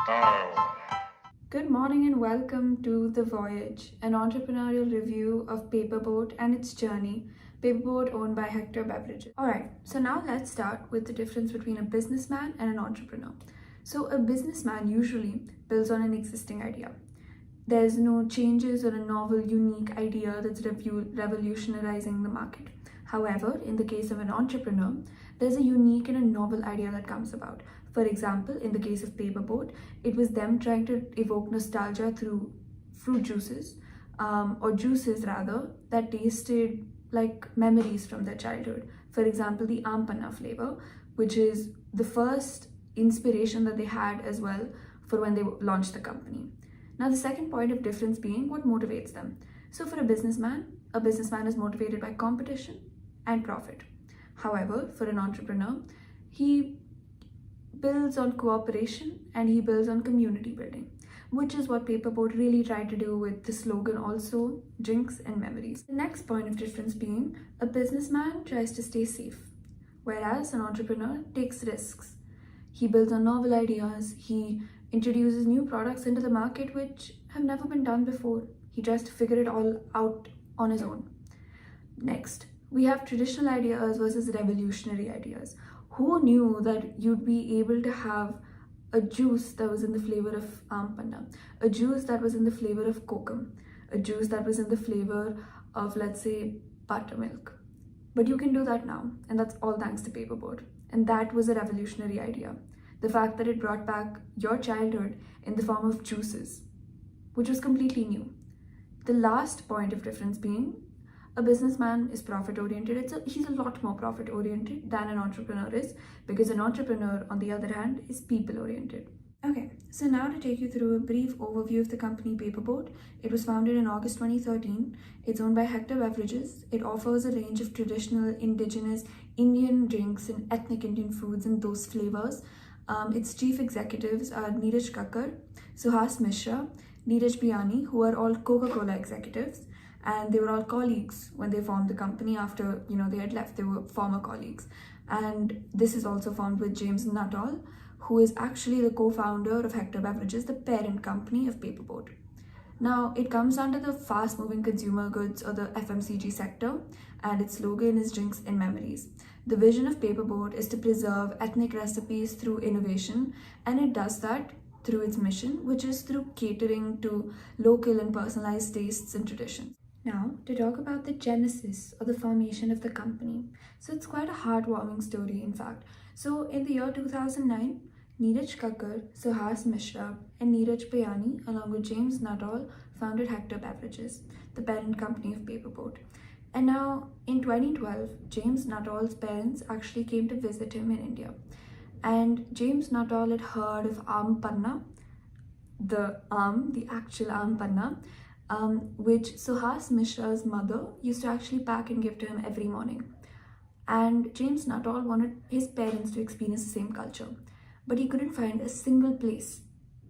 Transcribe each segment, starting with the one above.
style. Good morning and welcome to The Voyage, an entrepreneurial review of Paperboat and its journey. Paperboat owned by Hector Beverages. Alright, so now let's start with the difference between a businessman and an entrepreneur. So, a businessman usually builds on an existing idea. There's no changes or a novel, unique idea that's revolutionizing the market. However, in the case of an entrepreneur, there's a unique and a novel idea that comes about. For example, in the case of Paperboat, it was them trying to evoke nostalgia through fruit juices, or juices rather, that tasted like memories from their childhood. For example, the Aam Panna flavor, which is the first inspiration that they had as well for when they launched the company. Now, the second point of difference being what motivates them. So, for a businessman is motivated by competition and profit. However, for an entrepreneur, he builds on cooperation and he builds on community building, which is what Paperboat really tried to do with the slogan also, drinks and memories. The next point of difference being a businessman tries to stay safe, whereas an entrepreneur takes risks. He builds on novel ideas, he introduces new products into the market which have never been done before. He tries to figure it all out on his own. Next, we have traditional ideas versus revolutionary ideas. Who knew that you'd be able to have a juice that was in the flavor of Aam Panna, a juice that was in the flavor of kokum, a juice that was in the flavor of, let's say, buttermilk. But you can do that now, and that's all thanks to Paperboat. And that was a revolutionary idea. The fact that it brought back your childhood in the form of juices, which was completely new. The last point of difference being a businessman is profit oriented. He's a lot more profit oriented than an entrepreneur is, because an entrepreneur, on the other hand, is people oriented. Okay, so now to take you through a brief overview of the company Paperboat. It was founded in August 2013. It's owned by Hector Beverages. It offers a range of traditional, indigenous, Indian drinks and ethnic Indian foods and those flavors. Its chief executives are Neeraj Kakkar, Suhas Mishra, Neeraj Biyani, who are all Coca-Cola executives, and they were all colleagues when they formed the company. After they had left, they were former colleagues. And this is also formed with James Nuttall, who is actually the co-founder of Hector Beverages, the parent company of Paperboat. Now, it comes under the fast-moving consumer goods or the FMCG sector, and its slogan is Drinks and Memories. The vision of Paperboat is to preserve ethnic recipes through innovation, and it does that through its mission, which is through catering to local and personalized tastes and traditions. Now, to talk about the genesis or the formation of the company. So it's quite a heartwarming story, in fact. So in the year 2009, Neeraj Kakkar, Suhas Mishra, and Neeraj Biyani, along with James Nuttall, founded Hector Beverages, the parent company of Paperboat. And now, in 2012, James Nuttall's parents actually came to visit him in India. And James Nuttall had heard of Aam Panna, the actual Aam Panna, which Suhas Mishra's mother used to actually pack and give to him every morning. And James Nuttall wanted his parents to experience the same culture, but he couldn't find a single place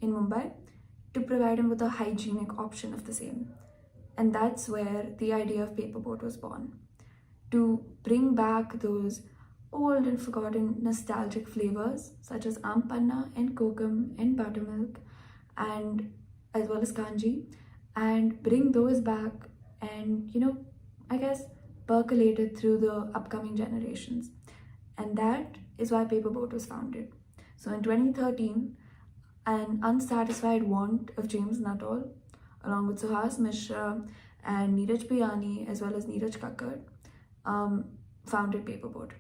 in Mumbai to provide him with a hygienic option of the same. And that's where the idea of Paperboat was born, to bring back those old and forgotten nostalgic flavors such as Aam Panna and kokum and buttermilk, and as well as kanji, and bring those back and I guess percolate it through the upcoming generations. And that is why Paperboat was founded. So in 2013, an unsatisfied want of James Nuttall, along with Suhas Mishra and Neeraj Biyani, as well as Neeraj Kakkar, founded Paperboat.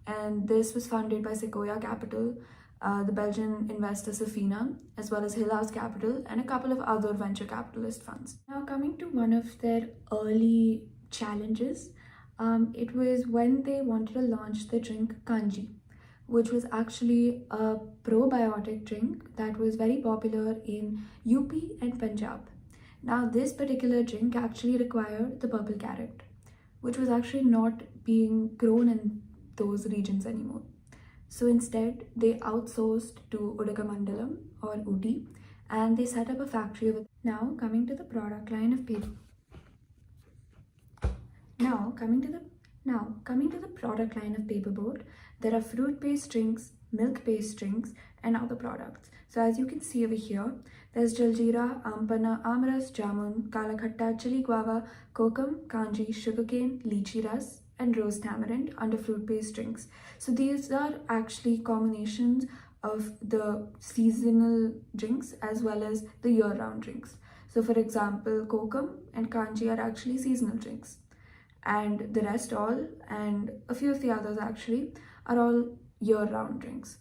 And this was funded by Sequoia Capital, the Belgian investor Safina, as well as Hill House Capital, and a couple of other venture capitalist funds. Now, coming to one of their early challenges, it was when they wanted to launch the drink Kanji, which was actually a probiotic drink that was very popular in UP and Punjab. Now, this particular drink actually required the purple carrot, which was actually not being grown in those regions anymore. So instead, they outsourced to Udagamandalam or Uti, and they set up a factory over. Now coming to the product line of paper. Now coming to the product line of Paperboat, there are fruit-based drinks, milk-based drinks, and other products. So as you can see over here, there's Jaljeera, Ampana, Amras, Jamun, Kala Khatta, Chili Guava, Kokum, Kanji, Sugarcane, Lychee Ras, and Rose Tamarind under fruit-based drinks. So these are actually combinations of the seasonal drinks as well as the year-round drinks. So for example, Kokum and Kanji are actually seasonal drinks, and the rest all, and a few of the others actually, are all year-round drinks.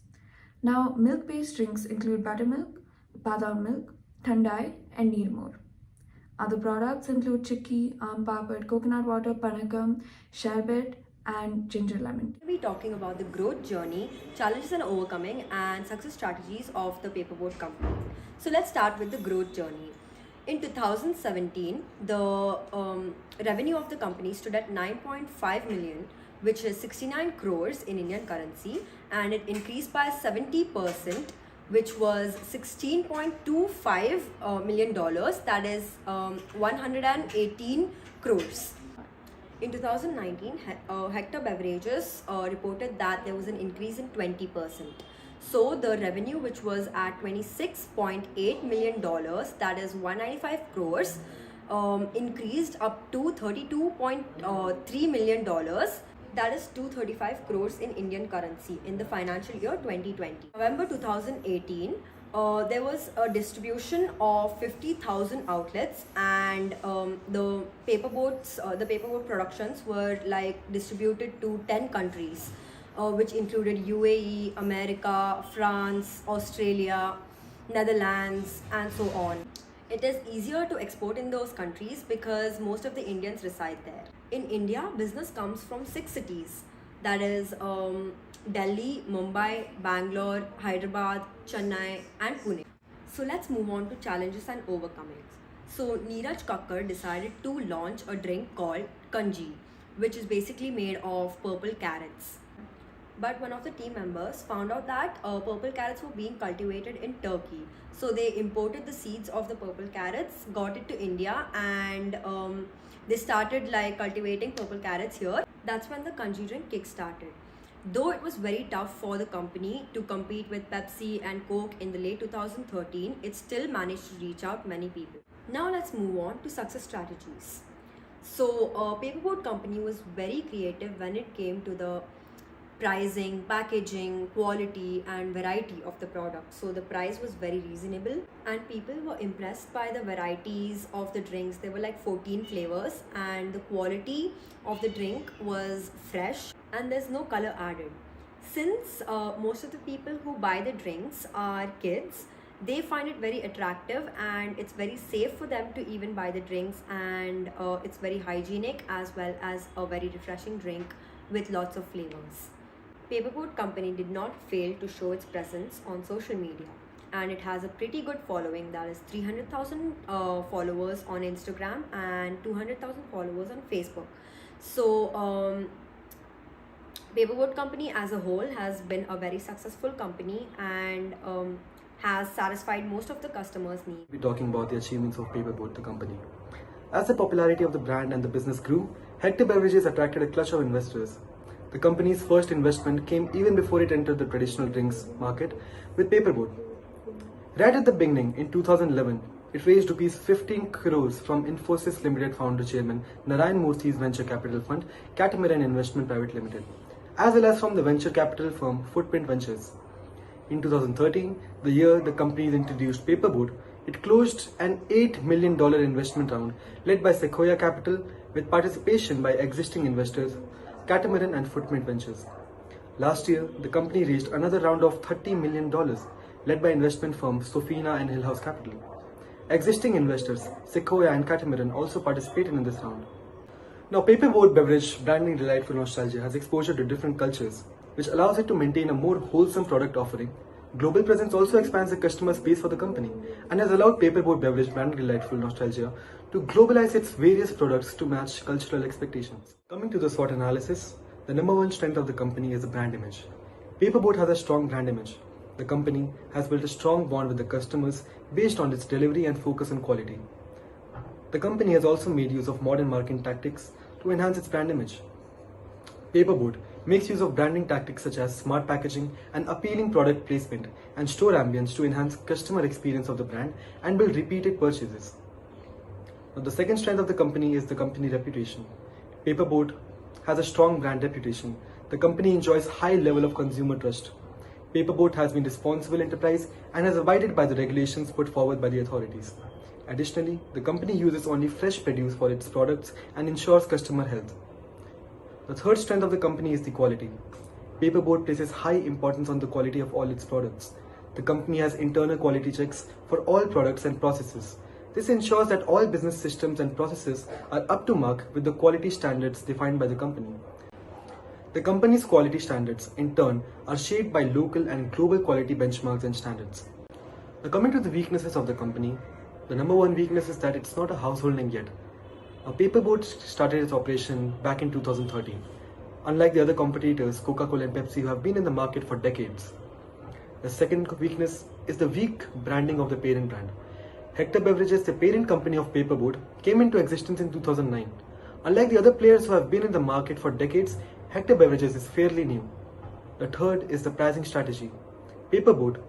Now, milk-based drinks include buttermilk, badam milk, thandai, and neermor. Other products include chikki, aam papad, coconut water, panakam, sherbet, and ginger lemon. We'll be talking about the growth journey, challenges and overcoming, and success strategies of the Paperboat company. So let's start with the growth journey. In 2017, the revenue of the company stood at 9.5 million, which is 69 crores in Indian currency, and it increased by 70%, which was $16.25 million, that is 118 crores. In 2019, Hector Beverages reported that there was an increase in 20%. So the revenue, which was at $26.8 million, that is 195 crores, increased up to $32.3 million, that is 235 crores in Indian currency in the financial year 2020. November 2018, there was a distribution of 50,000 outlets, and the paperboat productions were like distributed to 10 countries, which included UAE, America, France, Australia, Netherlands, and so on. It is easier to export in those countries because most of the Indians reside there. In India, business comes from 6 cities, that is Delhi, Mumbai, Bangalore, Hyderabad, Chennai, and Pune. So let's move on to challenges and overcomings. So Neeraj Kakkar decided to launch a drink called Kanji, which is basically made of purple carrots. But one of the team members found out that purple carrots were being cultivated in Turkey. So they imported the seeds of the purple carrots, got it to India, and they started like cultivating purple carrots here. That's when the Kanji drink kick-started. Though it was very tough for the company to compete with Pepsi and Coke in the late 2013, it still managed to reach out many people. Now let's move on to success strategies. So Paperboat company was very creative when it came to the pricing, packaging, quality, and variety of the product. So the price was very reasonable, and people were impressed by the varieties of the drinks. There were like 14 flavors, and the quality of the drink was fresh, and there's no color added. Since most of the people who buy the drinks are kids, they find it very attractive, and it's very safe for them to even buy the drinks, and it's very hygienic as well as a very refreshing drink with lots of flavors. Paperboat company did not fail to show its presence on social media, and it has a pretty good following, that is 300,000 followers on Instagram and 200,000 followers on Facebook. So Paperboat company as a whole has been a very successful company, and has satisfied most of the customers' needs. We're talking about the achievements of Paperboat, the company. As the popularity of the brand and the business grew, Hector Beverages attracted a clutch of investors. The company's first investment came even before it entered the traditional drinks market with Paperboat. Right at the beginning, in 2011, it raised rupees 15 crores from Infosys Limited founder chairman Narayan Murthy's venture capital fund, Catamaran Investment Private Limited, as well as from the venture capital firm Footprint Ventures. In 2013, the year the company introduced Paperboat, it closed an $8 million investment round led by Sequoia Capital with participation by existing investors, Catamaran and Footprint Ventures. Last year, the company raised another round of $30 million led by investment firms Sofina and Hillhouse Capital. Existing investors, Sequoia and Catamaran, also participated in this round. Now, Paperboat beverage branding Delightful Nostalgia has exposure to different cultures, which allows it to maintain a more wholesome product offering. Global presence also expands the customer space for the company and has allowed Paperboat beverage branding Delightful Nostalgia to globalize its various products to match cultural expectations. Coming to the SWOT analysis, the number one strength of the company is the brand image. Paperboat has a strong brand image. The company has built a strong bond with the customers based on its delivery and focus on quality. The company has also made use of modern marketing tactics to enhance its brand image. Paperboat makes use of branding tactics such as smart packaging and appealing product placement and store ambience to enhance customer experience of the brand and build repeated purchases. Now, the second strength of the company is the company reputation. Paperboat has a strong brand reputation. The company enjoys high level of consumer trust. Paperboat has been responsible enterprise and has abided by the regulations put forward by the authorities. Additionally, the company uses only fresh produce for its products and ensures customer health. The third strength of the company is the quality. Paperboat places high importance on the quality of all its products. The company has internal quality checks for all products and processes. This ensures that all business systems and processes are up to mark with the quality standards defined by the company. The company's quality standards, in turn, are shaped by local and global quality benchmarks and standards. Now, coming to the weaknesses of the company, the number one weakness is that it's not a household name yet. Paperboat started its operation back in 2013, unlike the other competitors, Coca-Cola and Pepsi, who have been in the market for decades. The second weakness is the weak branding of the parent brand. Hector Beverages, the parent company of Paperboat, came into existence in 2009. Unlike the other players who have been in the market for decades, Hector Beverages is fairly new. The third is the pricing strategy. Paperboat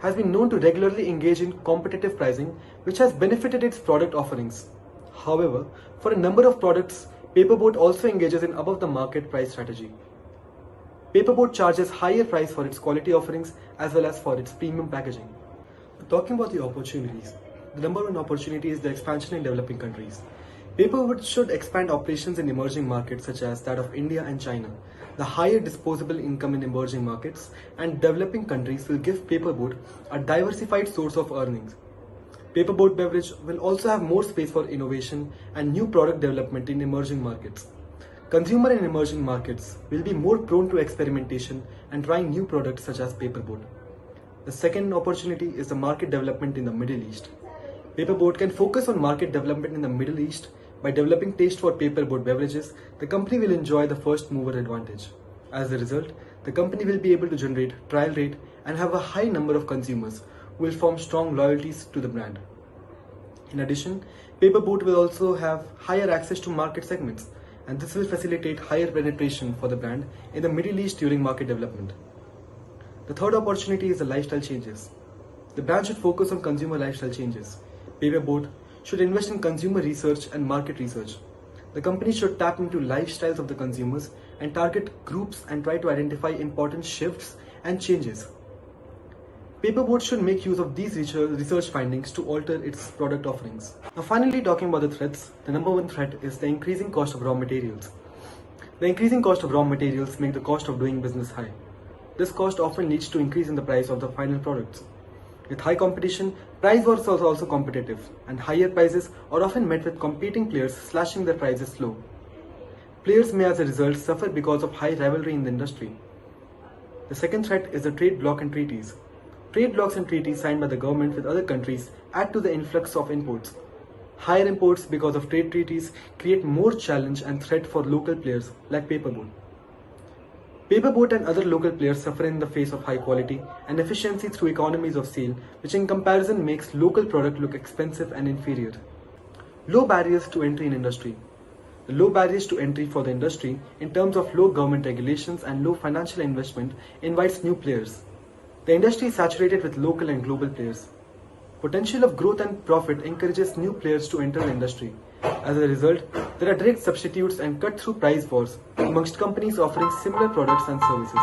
has been known to regularly engage in competitive pricing, which has benefited its product offerings. However, for a number of products, Paperboat also engages in above-the-market price strategy. Paperboat charges higher price for its quality offerings as well as for its premium packaging. Talking about the opportunities, the number one opportunity is the expansion in developing countries. Paperboat should expand operations in emerging markets such as that of India and China. The higher disposable income in emerging markets and developing countries will give Paperboat a diversified source of earnings. Paperboat Beverage will also have more space for innovation and new product development in emerging markets. Consumer in emerging markets will be more prone to experimentation and trying new products such as Paperboat. The second opportunity is the market development in the Middle East. Paperboat can focus on market development in the Middle East. By developing taste for Paperboat beverages, the company will enjoy the first mover advantage. As a result, the company will be able to generate trial rate and have a high number of consumers who will form strong loyalties to the brand. In addition, Paperboat will also have higher access to market segments, and this will facilitate higher penetration for the brand in the Middle East during market development. The third opportunity is the lifestyle changes. The brand should focus on consumer lifestyle changes. Paperboat should invest in consumer research and market research. The company should tap into lifestyles of the consumers and target groups and try to identify important shifts and changes. Paperboat should make use of these research findings to alter its product offerings. Now finally, talking about the threats, the number one threat is the increasing cost of raw materials. The increasing cost of raw materials make the cost of doing business high. This cost often leads to increase in the price of the final products. With high competition, price wars are also competitive, and higher prices are often met with competing players slashing their prices low. Players may as a result suffer because of high rivalry in the industry. The second threat is the trade bloc and treaties. Trade blocs and treaties signed by the government with other countries add to the influx of imports. Higher imports because of trade treaties create more challenge and threat for local players like Paperboat. Paperboat and other local players suffer in the face of high quality and efficiency through economies of scale, which in comparison makes local product look expensive and inferior. Low barriers to entry in industry. The low barriers to entry for the industry in terms of low government regulations and low financial investment invites new players. The industry is saturated with local and global players. Potential of growth and profit encourages new players to enter the industry. As a result, there are direct substitutes and cut-through price wars amongst companies offering similar products and services.